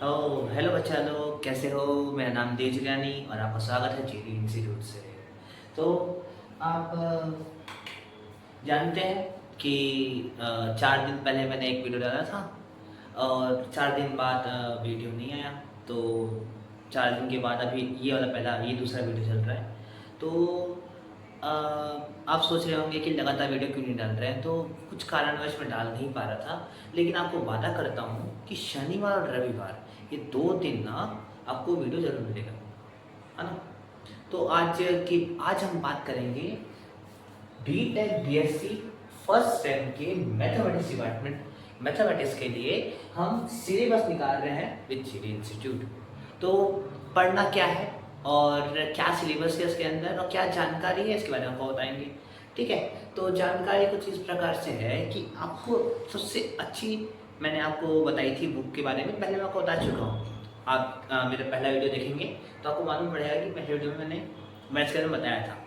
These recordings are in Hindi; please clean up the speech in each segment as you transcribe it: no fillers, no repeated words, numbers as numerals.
हेलो बच्चा लोग, कैसे हो। मेरा नाम देव जिलानी और आपका स्वागत है जीडी इंस्टीट्यूट से। तो आप जानते हैं कि 4 दिन पहले मैंने एक वीडियो डाला था और 4 दिन बाद वीडियो नहीं आया। तो 4 दिन के बाद अभी ये वाला पहला ये दूसरा वीडियो चल रहा है। तो अ, आप सोच रहे होंगे कि लगातार वीडियो क्यों नहीं डाल रहे हैं। तो कुछ कारणवश मैं डाल नहीं पा रहा था, लेकिन आपको वादा करता हूँ कि शनिवार और रविवार ये 2 दिन ना आपको वीडियो जरूर मिलेगा, है ना। तो आज हम बात करेंगे बीटेक बीएससी फर्स्ट सेम के मैथमेटिक्स डिपार्टमेंट। मैथमेटिक्स के लिए हम सिलेबस निकाल रहे हैं विद जीडी इंस्टीट्यूट। तो पढ़ना क्या है और क्या सिलेबस है इसके अंदर और क्या जानकारी है इसके बारे में आपको बताएंगे। ठीक है, तो जानकारी कुछ इस प्रकार से है कि आपको सबसे अच्छी मैंने आपको बताई थी बुक के बारे में, पहले मैं आपको बता चुका हूँ। आप मेरा पहला वीडियो देखेंगे तो आपको मालूम पड़ेगा कि पहले वीडियो में मैंने मैथ्स के बारे में बताया था।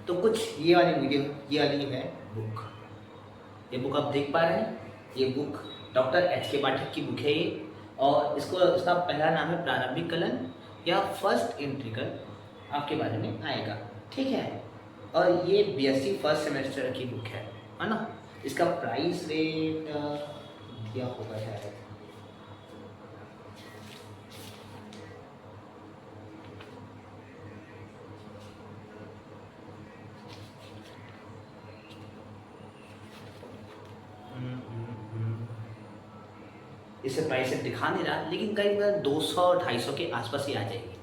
तो कुछ ये वाली है बुक। ये बुक आप देख पा रहे हैं। ये बुक डॉक्टर एच के पाठक की बुक है ये, और इसका पहला नाम है प्रारंभिक कलन या फर्स्ट इंट्रीगल आपके बारे में आएगा। ठीक है, और ये बीएससी फर्स्ट सेमेस्टर की बुक है ना। इसका प्राइस रेट दिया होगा शायद। इसे प्राइस से दिखा नहीं रहा, लेकिन करीब 200-250 के आसपास ही आ जाएगी।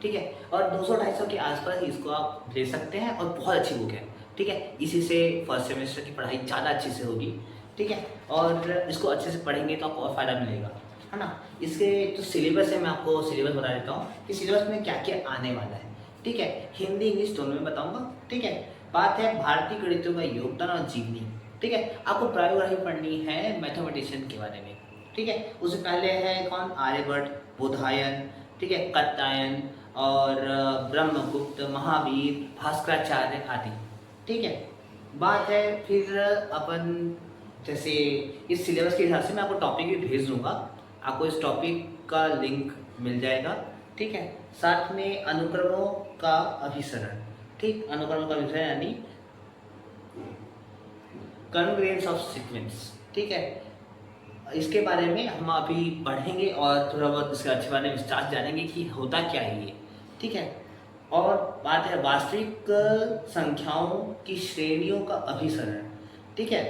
ठीक है, और 200-250 के आसपास इसको आप ले सकते हैं और बहुत अच्छी बुक है। ठीक है, इसी से फर्स्ट सेमेस्टर की पढ़ाई ज़्यादा अच्छे से होगी। ठीक है, और इसको अच्छे से पढ़ेंगे तो आपको और फ़ायदा मिलेगा, है ना। इसके जो सिलेबस है मैं आपको सिलेबस बता देता हूँ कि सिलेबस में क्या क्या आने वाला है। ठीक है, हिंदी इंग्लिश दोनों में बताऊँगा। ठीक है, बात है भारतीय गणितों का योगदान और जीवनी। ठीक है, आपको बायोग्राफी पढ़नी है मैथमेटिशियन के बारे में। ठीक है, उससे पहले है कौन, आर्यभट्ट, बोधायन, ठीक है, कात्यायन और ब्रह्मगुप्त, महावीर, भास्कराचार्य आदि। ठीक है, बात है फिर अपन जैसे इस सिलेबस के हिसाब से मैं आपको टॉपिक भी भेज दूंगा, आपको इस टॉपिक का लिंक मिल जाएगा। ठीक है, साथ में अनुक्रमों का अभिसरण। ठीक, अनुक्रमों का अभिसरण यानी कन्वर्जेंस ऑफ सीक्वेंस। ठीक है, इसके बारे में हम अभी पढ़ेंगे और थोड़ा बहुत इसके अच्छे बारे में विस्तार जानेंगे कि होता क्या है ये। ठीक है, और बात है वास्तविक संख्याओं की श्रेणियों का अभिसरण। ठीक है,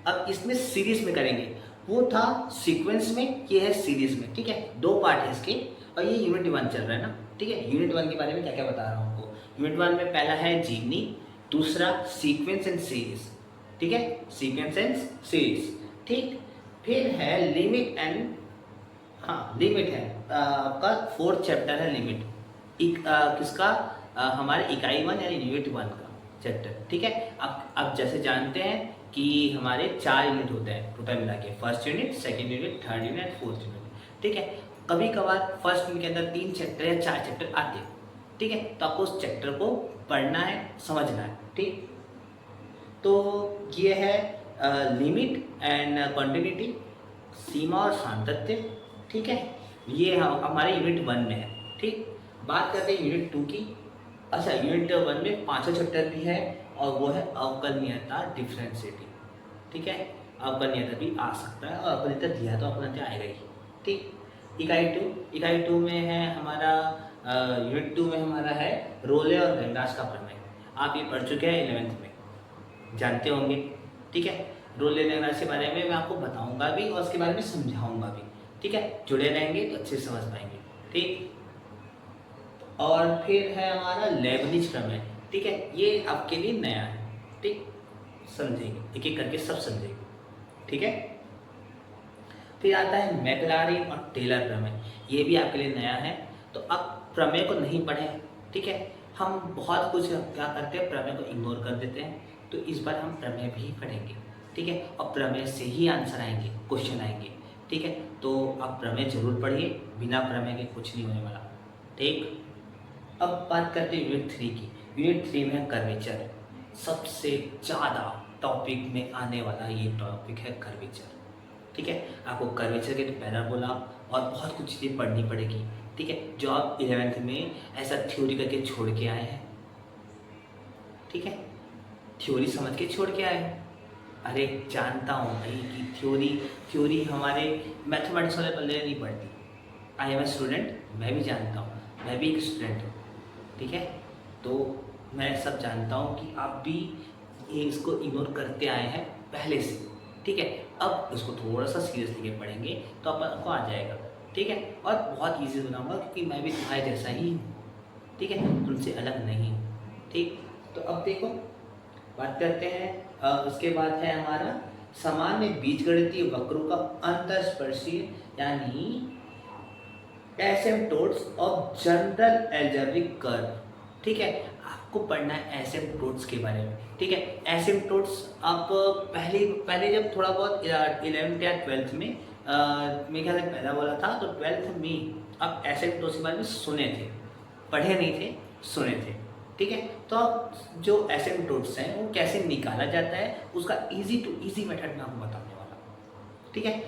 अब इसमें सीरीज में करेंगे। वो था सीक्वेंस में, ये है सीरीज में। ठीक है, 2 पार्ट है इसके और ये यूनिट 1 चल रहा है ना। ठीक है, यूनिट 1 के बारे में क्या क्या बता रहा हूँ आपको। यूनिट 1 में पहला है जीवनी, दूसरा सीक्वेंस एंड सीरीज। ठीक है, सीक्वेंस एंड सीरीज। ठीक, फिर है लिमिट एंड, हाँ लिमिट है आपका 4th चैप्टर है लिमिट। किसका, हमारे इकाई 1 यानी यूनिट 1 का चैप्टर। ठीक है, अब जैसे जानते हैं कि हमारे 4 यूनिट होते हैं टोटल मिला के, first unit, second unit, third unit, fourth unit. ठीक है, कभी कभार फर्स्ट यूनिट के अंदर 3 चैप्टर या 4 चैप्टर आते हैं। ठीक है, तो आपको उस चैप्टर को पढ़ना है, समझना है। ठीक, तो ये है लिमिट एंड कंटिन्यूटी, सीमा और सातत्य। ठीक है, ये हमारे यूनिट 1 में है। ठीक, बात करते हैं यूनिट 2 की। अच्छा, यूनिट 1 में 5वां चैप्टर भी है और वो है अवकलनीयता, डिफरेंशिएटिंग। ठीक है, अवकलनीयता भी आ सकता है और अवकलनीयता दिया है तो अवकलनीयता आएगा ही। ठीक, इकाई 2 में है हमारा यूनिट 2 में हमारा है रोले और लैग्रांज का प्रमेय। आप ये पढ़ चुके हैं 11th में, जानते होंगे। ठीक है, रोले लैग्रांज के बारे में मैं आपको बताऊंगा भी और उसके बारे में समझाऊंगा भी। ठीक है, जुड़े रहेंगे तो अच्छे से समझ पाएंगे। ठीक, और फिर है हमारा लेबनिज प्रमेय। ठीक है, ये आपके लिए नया है। ठीक, समझेंगे एक एक करके, सब समझेंगे। ठीक है, फिर आता है मैक्लारिन और टेलर प्रमेय। ये भी आपके लिए नया है। तो अब प्रमेय को नहीं पढ़ें। ठीक है, हम बहुत कुछ क्या करते हैं, प्रमेय को इग्नोर कर देते हैं। तो इस बार हम प्रमेय भी पढ़ेंगे। ठीक है, और प्रमेय से ही आंसर आएंगे, क्वेश्चन आएंगे। ठीक है, तो आप प्रमेय जरूर पढ़िए, बिना प्रमेय के कुछ नहीं होने वाला। ठीक, अब बात करते हैं यूनिट 3 की। यूनिट 3 में कर्वेचर, सबसे ज़्यादा टॉपिक में आने वाला ये टॉपिक है कर्वेचर। ठीक है। आपको कर्वेचर के पैराबोला और बहुत कुछ चीज़ें पढ़नी पड़ेगी, ठीक है, जो आप 11th में ऐसा थ्योरी करके छोड़ के आए हैं, ठीक है, थ्योरी समझ के छोड़ के आए हैं। अरे जानता हूँ भाई कि थ्योरी हमारे मैथमेटिक्स वाले बंदे नहीं पढ़ती। आई एम ए स्टूडेंट, मैं भी जानता हूँ, मैं भी एक स्टूडेंट हूँ, ठीक है। तो मैं सब जानता हूँ कि आप भी ये इसको इग्नोर करते आए हैं पहले से, ठीक है। अब इसको थोड़ा सा सीरियसली के पढ़ेंगे तो अपन को आ जाएगा, ठीक है। और बहुत ईजी बनाऊंगा क्योंकि मैं भी तुम्हारे जैसा ही हूँ, ठीक है, तुमसे अलग नहीं हूँ, ठीक। तो अब देखो बात करते हैं, उसके बाद है हमारा सामान्य बीजगणितीय वक्रों का अंतःस्पर्शी यानी asymptotes of general algebraic curve, ठीक है। आपको पढ़ना है एसिम्प्टोट्स के बारे में, ठीक है। एसिम्प्टोट्स आप पहले पहले जब थोड़ा बहुत 11th या 12th में मेरे ख्याल से पहला बोला था, तो 12th में आप एसिम्प्टोट्स के बारे में सुने थे, पढ़े नहीं थे, सुने थे, ठीक है। तो अब जो एसिम्प्टोट्स हैं वो कैसे निकाला जाता है उसका इजी टू इजी मेथड मैं आपको बताने वाला हूँ, ठीक है।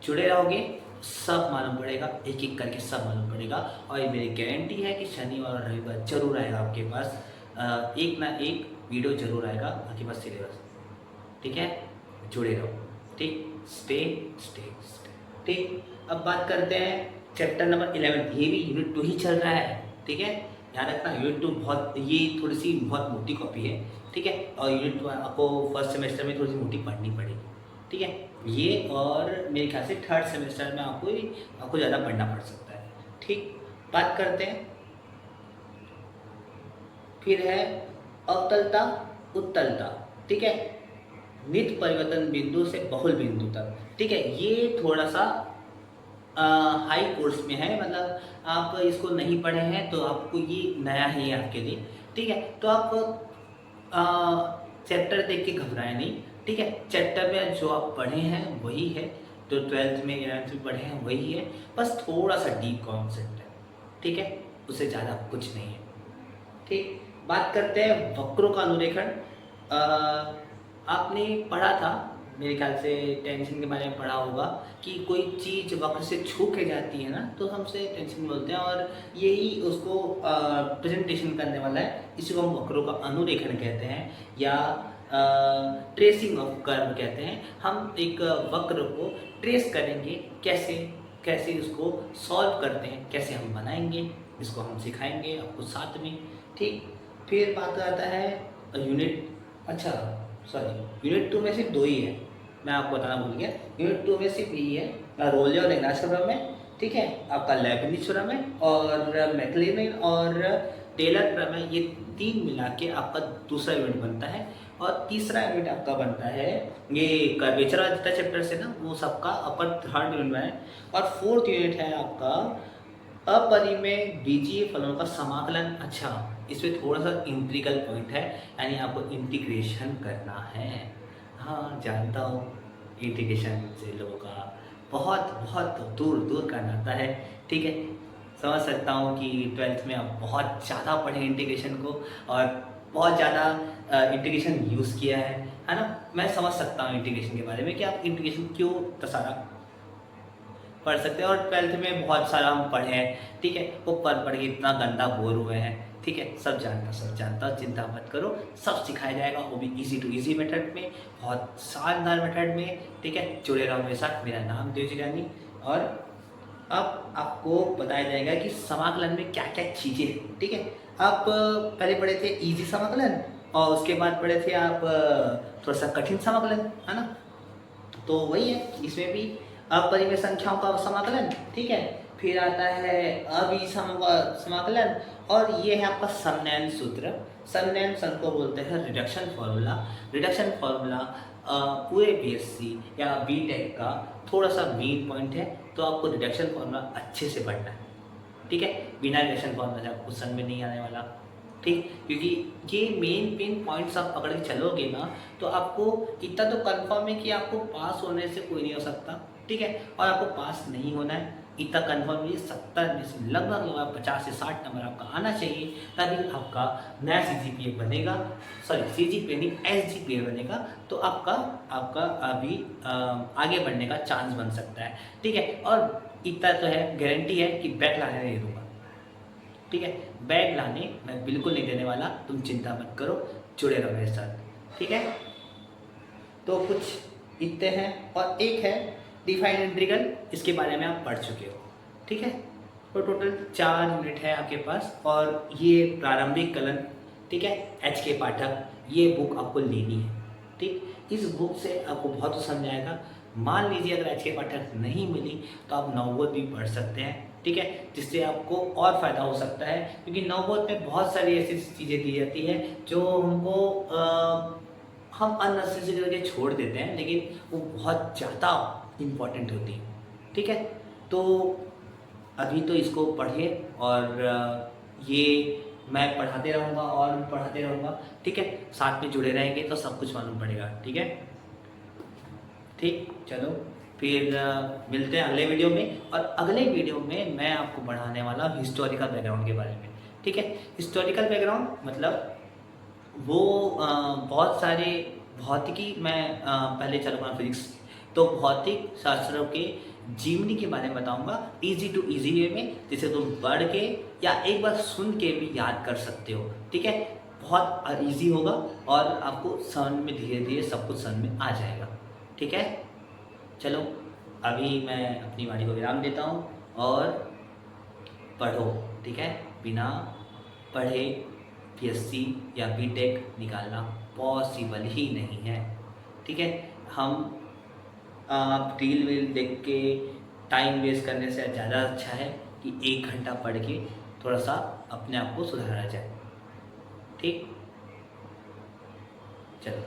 जुड़े रहोगे, सब मालूम पड़ेगा, एक एक करके सब मालूम पड़ेगा। और ये मेरी गारंटी है कि शनिवार और रविवार जरूर आएगा आपके पास, एक ना एक वीडियो जरूर आएगा आपके पास सिलेबस, ठीक है। जुड़े रहो, ठीक, स्टे स्टे स्टे, ठीक। अब बात करते हैं चैप्टर नंबर 11, ये भी यूनिट 2 ही चल रहा है, ठीक है। याद रखना यूनिट 2 बहुत, ये थोड़ी सी बहुत मोटी कॉपी है, ठीक है। और यूनिट 2 आपको फर्स्ट सेमेस्टर में थोड़ी सी मोटी पढ़नी पड़ेगी, ठीक है। ये और मेरे ख्याल से थर्ड सेमेस्टर में आपको ज़्यादा पढ़ना पड़ सकता है, ठीक। बात करते हैं, फिर है अवतलता उत्तलता, ठीक है, नित परिवर्तन बिंदु से बहुल बिंदु तक, ठीक है। ये थोड़ा सा हाई कोर्स में है, मतलब आप इसको नहीं पढ़े हैं तो आपको ये नया ही है आपके लिए, ठीक है। तो आप चैप्टर देख के घबराएं नहीं, ठीक है। चैप्टर में जो आप पढ़े हैं वही है, जो 12th में 11th में पढ़े हैं वही है, बस थोड़ा सा डीप कॉन्सेप्ट है, ठीक है, उससे ज़्यादा कुछ नहीं है, ठीक। बात करते हैं वक्रों का अनुरेखण। आपने पढ़ा था मेरे ख्याल से टेंशन के बारे में पढ़ा होगा कि कोई चीज़ वक्र से छू के जाती है ना तो हमसे टेंशन बोलते हैं, और यही उसको प्रेजेंटेशन करने वाला है, इसी को हम वक्रों का अनुरेखण कहते हैं या ट्रेसिंग ऑफ कर्व कहते हैं। हम एक वक्र को ट्रेस करेंगे, कैसे कैसे उसको सॉल्व करते हैं, कैसे हम बनाएंगे, इसको हम सिखाएंगे आपको साथ में, ठीक। फिर बात आता है यूनिट, अच्छा सॉरी, यूनिट 2 में सिर्फ 2 ही है, मैं आपको बताना भूल गया। यूनिट 2 में सिर्फ यही है, रोले और लेग्रांज थ्योरम है, ठीक है, आपका लेibniz थ्योरम है और मैक्लेरिन और टेलर थ्योरम है। ये 3 मिला के आपका दूसरा यूनिट बनता है, और तीसरा यूनिट आपका बनता है ये कर्वेचर वाला जितना चैप्टर से ना वो सबका अपर थर्ड यूनिट है। और फोर्थ यूनिट है आपका अपरिमेय बीजीय फलों का समाकलन। अच्छा, इसमें थोड़ा सा इंटीग्रल पॉइंट है, यानी आपको इंटीग्रेशन करना है। हाँ जानता हूँ, इंटीग्रेशन से लोगों का बहुत बहुत दूर दूर का नाता है, ठीक है। समझ सकता हूँ कि 12th में आप बहुत ज़्यादा पढ़े इंटीग्रेशन को और बहुत ज़्यादा इंटीग्रेशन यूज़ किया है ना। मैं समझ सकता हूँ इंटीग्रेशन के बारे में कि आप इंटीग्रेशन क्यों इतना सारा पढ़ सकते हैं, और 12th में बहुत सारा हम पढ़े हैं, ठीक है। वो पढ़ के इतना गंदा बोर हुए हैं, ठीक है। सब जानता, चिंता मत करो, सब सिखाया जाएगा, वो भी इजी टू इजी मेथड में, बहुत शानदार मेथड में, ठीक है। जुड़े रहो मेरे साथ। मेरा नाम देव जिलानी, और अब आपको बताया जाएगा कि समाकलन में क्या क्या चीज़ें हैं, ठीक है। आप पहले पढ़े थे इजी समाकलन, और उसके बाद पढ़े थे आप थोड़ा सा कठिन समाकलन, है ना। तो वही है, इसमें भी अपरिमेय संख्याओं का समाकलन, ठीक है। फिर आता है अभिसम समाकलन, और ये है आपका समन्वयन सूत्र। समन्वयन सूत्र को बोलते हैं रिडक्शन फार्मूला। रिडक्शन फार्मूला पूरे बीएससी या बीटेक का थोड़ा सा मेन पॉइंट है, तो आपको रिडक्शन फार्मूला अच्छे से पढ़ना है, ठीक है। बिना रिडक्शन फार्मूला से आपको समझ में नहीं आने वाला, ठीक, क्योंकि ये मेन पॉइंट्स आप पकड़ के चलोगे ना, तो आपको इतना तो कंफर्म है कि आपको पास होने से कोई नहीं हो सकता, ठीक है, और आपको पास नहीं होना है, इतना कंफर्म है। 70 में से लगभग 50 से 60 नंबर आपका आना चाहिए, तभी आपका नया CGPA बनेगा, सॉरी CGPA नहीं SGPA बनेगा, तो आपका आपका अभी आगे बढ़ने का चांस बन सकता है, ठीक है। और इतना तो है, गारंटी है कि बैक लाने नहीं दूंगा, ठीक है, बैग लाने मैं बिल्कुल नहीं देने वाला, तुम चिंता मत करो, जुड़े रहो मेरे साथ, ठीक है। तो कुछ इतने हैं, और एक है डिफाइन इंटीग्रल, इसके बारे में आप पढ़ चुके हो, ठीक है। तो टोटल 4 यूनिट है आपके पास, और ये प्रारंभिक कलन, ठीक है, HK पाठक, ये बुक आपको लेनी है, ठीक। इस बुक से आपको बहुत कुछ समझाएगा। मान लीजिए अगर HK पाठक नहीं मिली तो आप नवबोध भी पढ़ सकते हैं, ठीक है, जिससे आपको और फ़ायदा हो सकता है, क्योंकि नवबोध में बहुत सारी ऐसी चीज़ें दी जाती है जो हमको हम अननेसेसरी करके छोड़ देते हैं, लेकिन वो बहुत ज़्यादा इम्पॉर्टेंट होती है, ठीक है। तो अभी तो इसको पढ़िए, और ये मैं पढ़ाते रहूँगा और पढ़ाते रहूँगा, ठीक है, साथ में जुड़े रहेंगे तो सब कुछ मालूम पड़ेगा, ठीक है। ठीक, चलो फिर मिलते हैं अगले वीडियो में, और अगले वीडियो में मैं आपको बढ़ाने वाला हूँ हिस्टोरिकल बैकग्राउंड के बारे में, ठीक है। हिस्टोरिकल बैकग्राउंड मतलब वो बहुत सारे भौतिकी, मैं पहले चलूँगा फिजिक्स, तो भौतिक शास्त्रों के जीवनी के बारे में बताऊंगा, इजी टू इजी वे में, जिसे तुम पढ़ के या एक बार सुन के भी याद कर सकते हो, ठीक है। बहुत इजी होगा, और आपको समझ में धीरे धीरे सब कुछ समझ में आ जाएगा, ठीक है। चलो अभी मैं अपनी वाणी को विराम देता हूँ, और पढ़ो, ठीक है। बिना पढ़े PSC या BTech निकालना पॉसिबल ही नहीं है, ठीक है। हम आप रील वील देख के टाइम वेस्ट करने से ज़्यादा अच्छा है कि 1 घंटा पढ़ के थोड़ा सा अपने आप को सुधारा जाए, ठीक। चलो।